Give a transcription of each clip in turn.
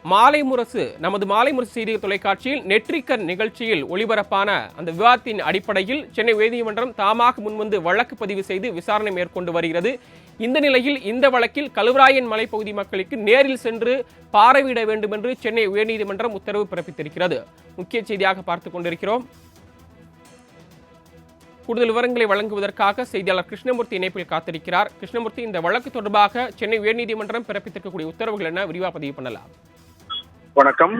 நமது மாலை முரசு செய்தி தொலைக்காட்சியில் நெற்றிக்கண் நிகழ்ச்சியில் ஒளிபரப்பான அந்த விவாதத்தின் அடிப்படையில் சென்னை உயர்நீதிமன்றம் தாமாக முன்வந்து வழக்கு பதிவு செய்து விசாரணை மேற்கொண்டு வருகிறது. இந்த நிலையில் இந்த வழக்கில் கல்வராயன் மலைப்பகுதி மக்களுக்கு நேரில் சென்று பார்வையிட வேண்டும் என்று சென்னை உயர்நீதிமன்றம் உத்தரவு பிறப்பித்திருக்கிறது. முக்கிய செய்தியாக பார்த்துக் கொண்டிருக்கிறோம். கூடுதல் விவரங்களை வழங்குவதற்காக செய்தியாளர் கிருஷ்ணமூர்த்தி இணைப்பில் காத்திருக்கிறார். கிருஷ்ணமூர்த்தி, இந்த வழக்கு தொடர்பாக சென்னை உயர்நீதிமன்றம் பிறப்பித்திருக்கக்கூடிய உத்தரவுகள் என்ன, விரிவாக பதிவு பண்ணலாம்? வணக்கம்.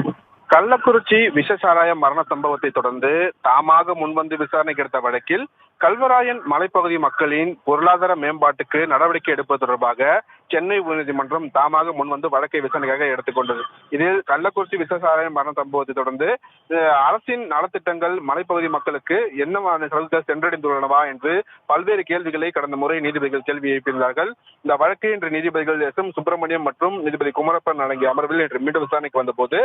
கள்ளக்குறிச்சி விஷசாராய மரண சம்பவத்தை தொடர்ந்து தாமாக முன்வந்து விசாரணைக்கு எடுத்த வழக்கில் கல்வராயன் மலைப்பகுதி மக்களின் பொருளாதார மேம்பாட்டுக்கு நடவடிக்கை எடுப்பது தொடர்பாக சென்னை உயர்நீதிமன்றம் தாமாக முன்வந்து வழக்கை விசாரணைக்காக எடுத்துக்கொண்டது. இதில் கள்ளக்குறிச்சி விஷசாராய மரண சம்பவத்தை தொடர்ந்து அரசின் நலத்திட்டங்கள் மலைப்பகுதி மக்களுக்கு என்ன சலுகைகள் சென்றடைந்துள்ளனவா என்று பல்வேறு கேள்விகளை கடந்த முறை நீதிபதிகள் கேள்வி எழுப்பியிருந்தார்கள். இந்த வழக்கை இன்று நீதிபதிகள் எஸ்.எம். சுப்பிரமணியம் மற்றும் நீதிபதி குமரப்பன் அடங்கிய அமர்வில் இன்று மீண்டும் விசாரணைக்கு வந்தபோது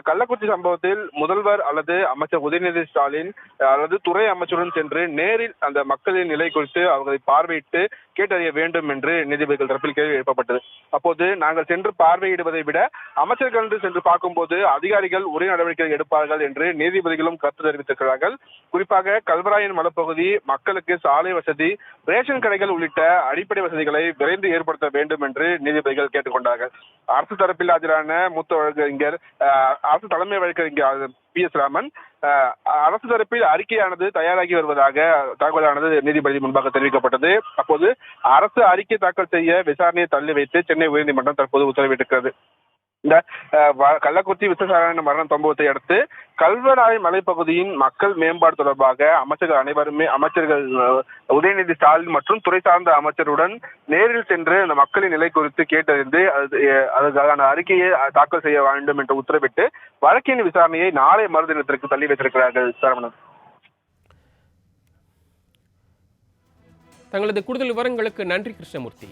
கள்ளக்குறிச்சி சம்பவத்தில் முதல்வர் அல்லது அமைச்சர் உதயநிதி ஸ்டாலின் அல்லது துறை அமைச்சருடன் சென்று நேரில் அந்த மக்களின் நிலை குறித்து அவர்களை பார்வையிட்டு கேட்டறிய வேண்டும் என்று நீதிபதிகள் தரப்பில் கேள்வி எழுப்பப்பட்டது. அப்போது நாங்கள் சென்று பார்வையிடுவதை விட அமைச்சர்கள் சென்று பார்க்கும்போது அதிகாரிகள் உரிய நடவடிக்கைகள் எடுப்பார்கள் என்று நீதிபதிகளும் கருத்து தெரிவித்திருக்கிறார்கள். குறிப்பாக கல்வராயன் மலைப்பகுதி மக்களுக்கு சாலை வசதி, ரேஷன் கடைகள் உள்ளிட்ட அடிப்படை வசதிகளை விரைந்து ஏற்படுத்த வேண்டும் என்று நீதிபதிகள் கேட்டுக்கொண்டார்கள். அரசு தரப்பில் ஆஜரான மூத்த வழக்கறிஞர், அரசு தலைமை வழக்கறிஞர் பி.எஸ். ராமன் அரசு தரப்பில் அறிக்கையானது தயாராகி வருவதாக தகவலானது நீதிபதி முன்பாக தெரிவிக்கப்பட்டது. அப்போது அரசு அறிக்கை தாக்கல் செய்ய விசாரணையை தள்ளி வைத்து சென்னை உயர்நீதிமன்றம் தற்போது உத்தரவிட்டிருக்கிறது. இந்த கள்ளக்குறிச்சி விஷசாராய மரண சம்பவத்தை அடுத்து கல்வராய் மலைப்பகுதியின் மக்கள் மேம்பாடு தொடர்பாக அமைச்சர்கள் உதயநிதி ஸ்டாலின் மற்றும் துறை சார்ந்த அமைச்சருடன் நேரில் சென்று அந்த மக்களின் நிலை குறித்து கேட்டறிந்து அதற்கான அறிக்கையை தாக்கல் செய்ய வேண்டும் என்று உத்தரவிட்டு வழக்கின் விசாரணையை நாளை மறுதினத்திற்கு தள்ளி வைத்திருக்கிறார்கள். சரவணன், தங்களது கூடுதல் விவரங்களுக்கு நன்றி கிருஷ்ணமூர்த்தி.